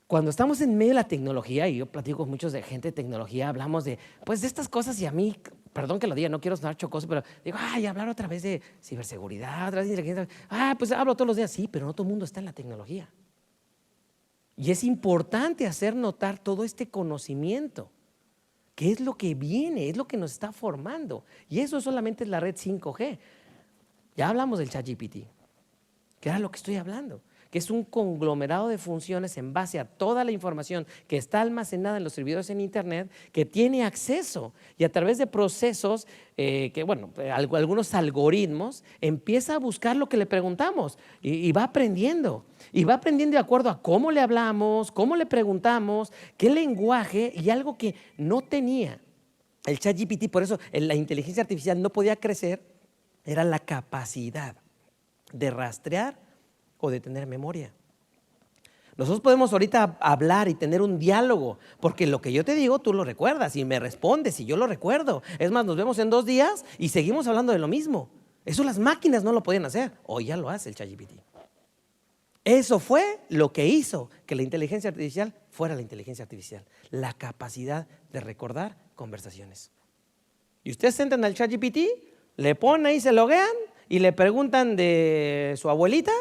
cuando estamos en medio de la tecnología, y yo platico con muchos de gente de tecnología, hablamos de, pues de estas cosas y a mí, perdón que lo diga, no quiero sonar chocoso, pero digo, hablar otra vez de ciberseguridad, otra vez de inteligencia. Pues hablo todos los días, sí, pero no todo el mundo está en la tecnología. Y es importante hacer notar todo este conocimiento, que es lo que viene, es lo que nos está formando. Y eso solamente es la red 5G. Ya hablamos del ChatGPT, que era lo que estoy hablando, que es un conglomerado de funciones en base a toda la información que está almacenada en los servidores en Internet, que tiene acceso y a través de procesos, algunos algoritmos, empieza a buscar lo que le preguntamos y va aprendiendo. Y va aprendiendo de acuerdo a cómo le hablamos, cómo le preguntamos, qué lenguaje y algo que no tenía el ChatGPT. Por eso la inteligencia artificial no podía crecer, era la capacidad de rastrear o de tener memoria. Nosotros podemos ahorita hablar y tener un diálogo, porque lo que yo te digo tú lo recuerdas y me respondes y yo lo recuerdo. Es más, nos vemos en 2 días y seguimos hablando de lo mismo. Eso las máquinas no lo podían hacer, hoy ya lo hace el ChatGPT. Eso fue lo que hizo que la inteligencia artificial fuera la inteligencia artificial, la capacidad de recordar conversaciones. Y ustedes entran al ChatGPT, le ponen ahí, se loguean y le preguntan de su abuelita.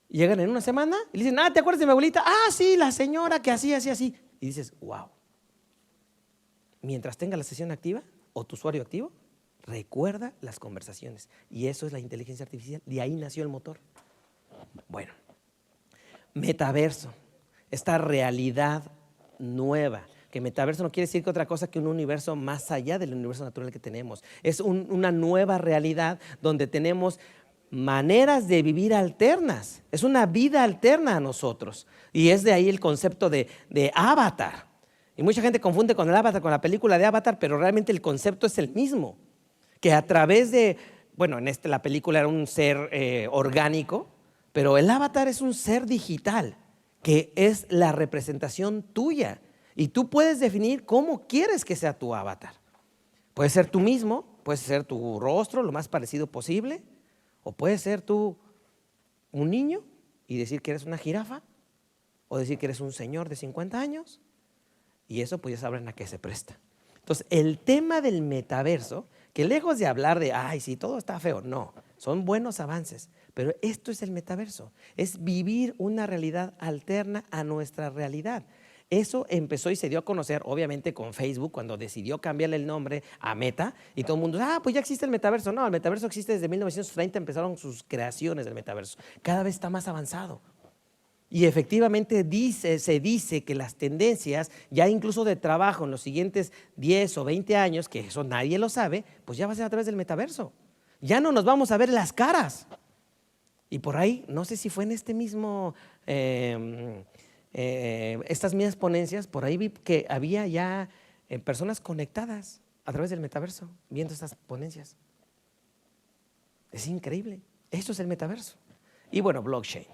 Llegan en una semana y le dicen, ¿te acuerdas de mi abuelita? Sí, la señora que hacía así, así. Y dices, wow. Mientras tenga la sesión activa o tu usuario activo, recuerda las conversaciones. Y eso es la inteligencia artificial. De ahí nació el motor. Bueno, metaverso, esta realidad nueva. Que metaverso no quiere decir que otra cosa que un universo más allá del universo natural que tenemos. Es una nueva realidad donde tenemos maneras de vivir alternas, es una vida alterna a nosotros y es de ahí el concepto de Avatar. Y mucha gente confunde con el Avatar, con la película de Avatar, pero realmente el concepto es el mismo, que a través de, la película era un ser orgánico, pero el Avatar es un ser digital, que es la representación tuya y tú puedes definir cómo quieres que sea tu Avatar. Puede ser tú mismo, puede ser tu rostro, lo más parecido posible. O puedes ser tú un niño y decir que eres una jirafa, o decir que eres un señor de 50 años, y eso pues ya sabrán a qué se presta. Entonces, el tema del metaverso, que lejos de hablar de, sí, todo está feo, no, son buenos avances, pero esto es el metaverso, es vivir una realidad alterna a nuestra realidad. Eso empezó y se dio a conocer, obviamente, con Facebook, cuando decidió cambiarle el nombre a Meta, y todo el mundo, pues ya existe el metaverso. No, el metaverso existe desde 1930, empezaron sus creaciones del metaverso. Cada vez está más avanzado. Y efectivamente se dice que las tendencias, ya incluso de trabajo en los siguientes 10 o 20 años, que eso nadie lo sabe, pues ya va a ser a través del metaverso. Ya no nos vamos a ver las caras. Y por ahí, no sé si fue en este mismo... estas mismas ponencias, por ahí vi que había ya personas conectadas a través del metaverso viendo estas ponencias. Es increíble, eso es el metaverso. Y bueno, blockchain.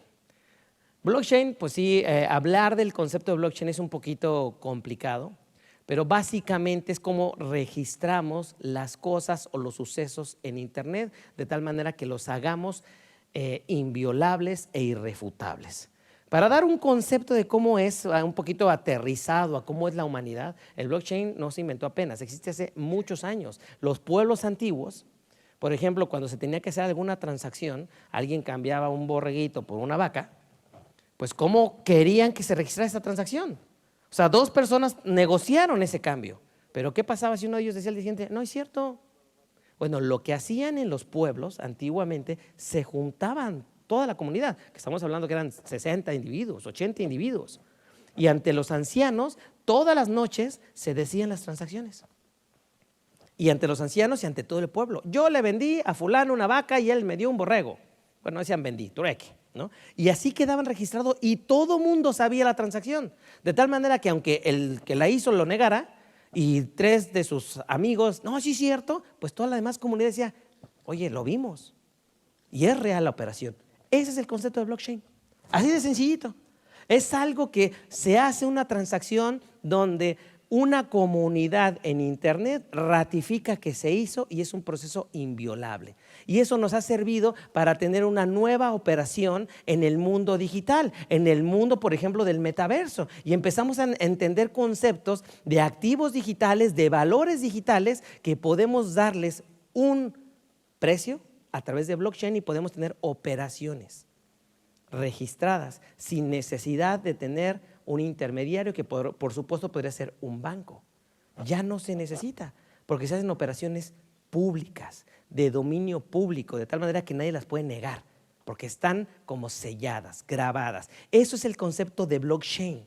Blockchain, pues sí, hablar del concepto de blockchain es un poquito complicado, pero básicamente es como registramos las cosas o los sucesos en Internet de tal manera que los hagamos inviolables e irrefutables. Para dar un concepto de cómo es, un poquito aterrizado a cómo es la humanidad, el blockchain no se inventó apenas, existe hace muchos años. Los pueblos antiguos, por ejemplo, cuando se tenía que hacer alguna transacción, alguien cambiaba un borreguito por una vaca, pues ¿cómo querían que se registrara esa transacción? O sea, 2 personas negociaron ese cambio, pero ¿qué pasaba si uno de ellos decía al siguiente, no es cierto? Bueno, lo que hacían en los pueblos antiguamente, se juntaban toda la comunidad, que estamos hablando que eran 60 individuos, 80 individuos, y ante los ancianos todas las noches se decían las transacciones, y ante los ancianos y ante todo el pueblo, yo le vendí a fulano una vaca y él me dio un borrego, bueno, decían vendí, trueque, ¿no? Y así quedaban registrados y todo mundo sabía la transacción, de tal manera que aunque el que la hizo lo negara y 3 de sus amigos, no, sí es cierto, pues toda la demás comunidad decía, oye, lo vimos y es real la operación. Ese es el concepto de blockchain, así de sencillito. Es algo que se hace una transacción donde una comunidad en Internet ratifica que se hizo y es un proceso inviolable. Y eso nos ha servido para tener una nueva operación en el mundo digital, en el mundo, por ejemplo, del metaverso. Y empezamos a entender conceptos de activos digitales, de valores digitales, que podemos darles un precio a través de blockchain y podemos tener operaciones registradas sin necesidad de tener un intermediario que por supuesto podría ser un banco. Ya no se necesita porque se hacen operaciones públicas, de dominio público, de tal manera que nadie las puede negar porque están como selladas, grabadas. Eso es el concepto de blockchain.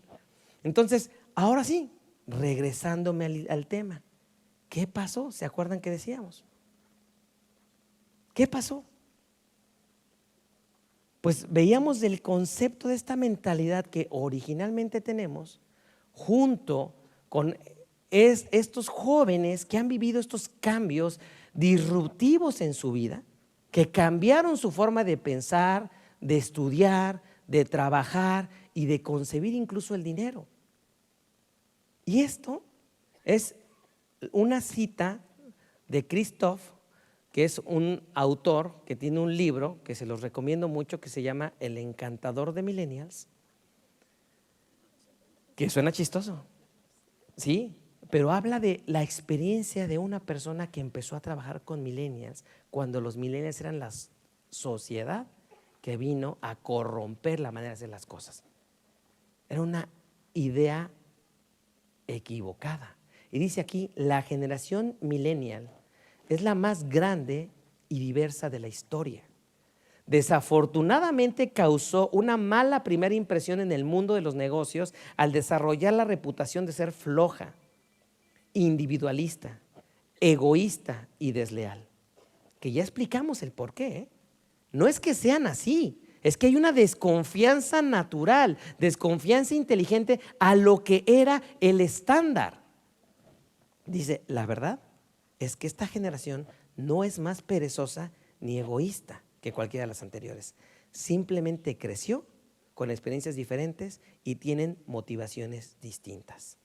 Entonces, ahora sí, regresándome al tema, ¿qué pasó? ¿Se acuerdan que decíamos? ¿Qué pasó? Pues veíamos el concepto de esta mentalidad que originalmente tenemos junto con estos jóvenes que han vivido estos cambios disruptivos en su vida, que cambiaron su forma de pensar, de estudiar, de trabajar y de concebir incluso el dinero. Y esto es una cita de Christoph, que es un autor que tiene un libro que se los recomiendo mucho, que se llama El Encantador de Millennials, que suena chistoso, sí, pero habla de la experiencia de una persona que empezó a trabajar con millennials cuando los millennials eran la sociedad que vino a corromper la manera de hacer las cosas. Era una idea equivocada. Y dice aquí, la generación millennial es la más grande y diversa de la historia. Desafortunadamente causó una mala primera impresión en el mundo de los negocios al desarrollar la reputación de ser floja, individualista, egoísta y desleal. Que ya explicamos el por qué, ¿eh? No es que sean así, es que hay una desconfianza natural, desconfianza inteligente a lo que era el estándar. Dice, la verdad es que esta generación no es más perezosa ni egoísta que cualquiera de las anteriores. Simplemente creció con experiencias diferentes y tienen motivaciones distintas.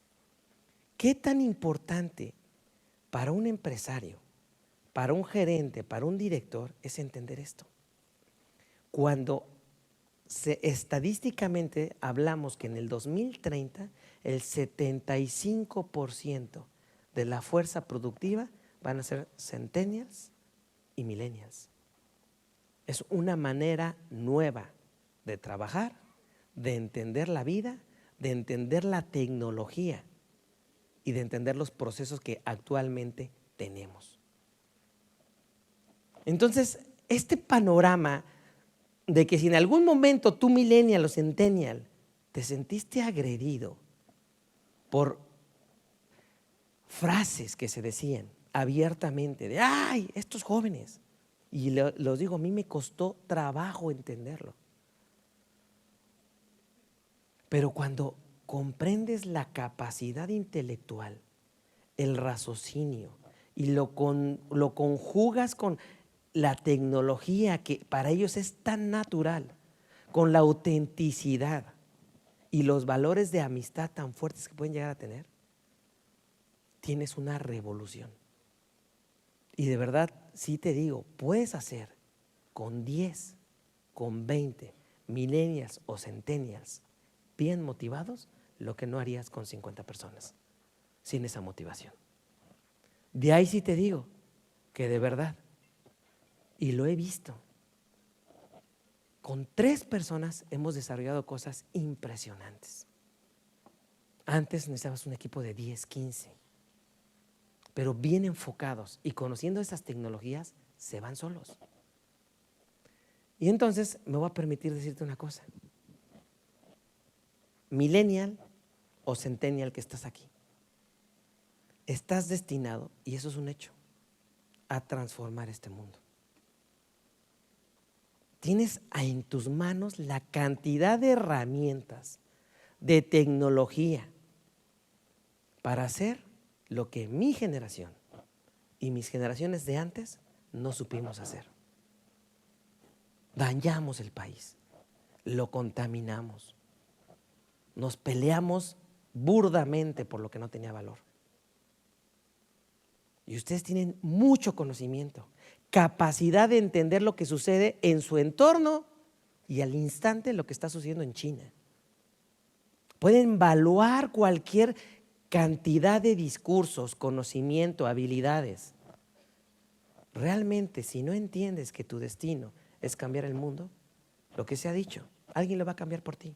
¿Qué tan importante para un empresario, para un gerente, para un director es entender esto? Cuando estadísticamente hablamos que en el 2030 el 75% de la fuerza productiva van a ser centennials y millennials. Es una manera nueva de trabajar, de entender la vida, de entender la tecnología y de entender los procesos que actualmente tenemos. Entonces, este panorama de que si en algún momento tú millennial o centennial te sentiste agredido por frases que se decían abiertamente de ¡ay, estos jóvenes! Y los digo, a mí me costó trabajo entenderlo. Pero cuando comprendes la capacidad intelectual, el raciocinio y lo conjugas con la tecnología que para ellos es tan natural, con la autenticidad y los valores de amistad tan fuertes que pueden llegar a tener, tienes una revolución. Y de verdad, sí te digo, puedes hacer con 10, con 20 millennials o centennials bien motivados lo que no harías con 50 personas sin esa motivación. De ahí sí te digo que de verdad, y lo he visto, con 3 personas hemos desarrollado cosas impresionantes. Antes necesitabas un equipo de 10, 15, pero bien enfocados y conociendo esas tecnologías se van solos. Y entonces me voy a permitir decirte una cosa. Millennial o centennial que estás aquí, estás destinado, y eso es un hecho, a transformar este mundo. Tienes en tus manos la cantidad de herramientas, de tecnología para hacer lo que mi generación y mis generaciones de antes no supimos hacer. Dañamos el país, lo contaminamos, nos peleamos burdamente por lo que no tenía valor. Y ustedes tienen mucho conocimiento, capacidad de entender lo que sucede en su entorno y al instante lo que está sucediendo en China. Pueden evaluar cualquier cantidad de discursos, conocimiento, habilidades. Realmente, si no entiendes que tu destino es cambiar el mundo, lo que se ha dicho, alguien lo va a cambiar por ti.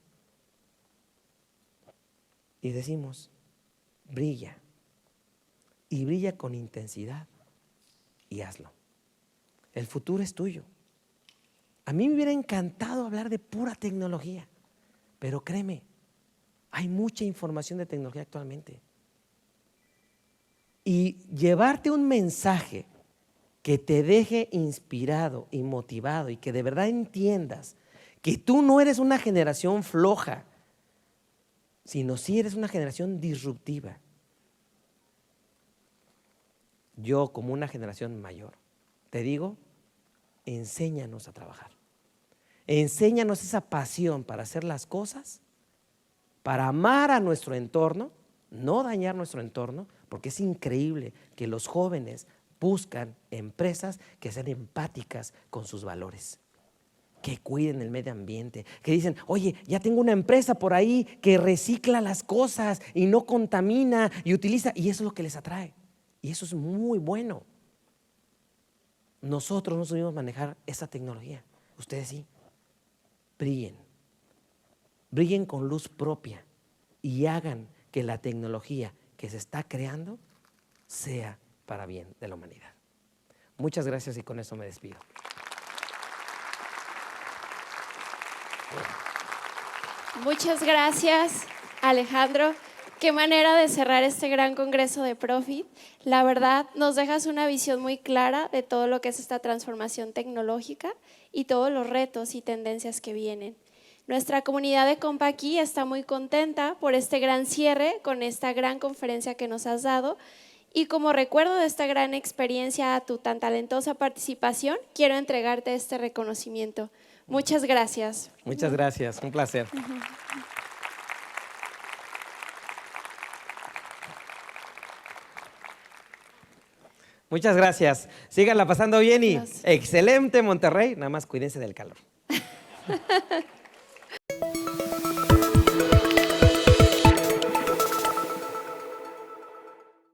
Y decimos, brilla. Y brilla con intensidad y hazlo. El futuro es tuyo. A mí me hubiera encantado hablar de pura tecnología, pero créeme, hay mucha información de tecnología actualmente. Y llevarte un mensaje que te deje inspirado y motivado y que de verdad entiendas que tú no eres una generación floja, sino sí eres una generación disruptiva. Yo, como una generación mayor, te digo, enséñanos a trabajar. Enséñanos esa pasión para hacer las cosas, para amar a nuestro entorno, no dañar nuestro entorno, porque es increíble que los jóvenes buscan empresas que sean empáticas con sus valores, que cuiden el medio ambiente, que dicen, oye, ya tengo una empresa por ahí que recicla las cosas y no contamina y utiliza, y eso es lo que les atrae. Y eso es muy bueno. Nosotros no sabemos manejar esa tecnología. Ustedes sí. Brillen. Brillen con luz propia y hagan que la tecnología que se está creando sea para bien de la humanidad. Muchas gracias y con eso me despido. Muchas gracias, Alejandro. Qué manera de cerrar este gran congreso de Profit. La verdad, nos dejas una visión muy clara de todo lo que es esta transformación tecnológica y todos los retos y tendencias que vienen. Nuestra comunidad de Compa aquí está muy contenta por este gran cierre con esta gran conferencia que nos has dado. Y como recuerdo de esta gran experiencia, tu tan talentosa participación, quiero entregarte este reconocimiento. Muchas gracias. Muchas gracias, un placer. Muchas gracias. Síganla pasando bien y Gracias. excelente Monterrey. Nada más cuídense del calor.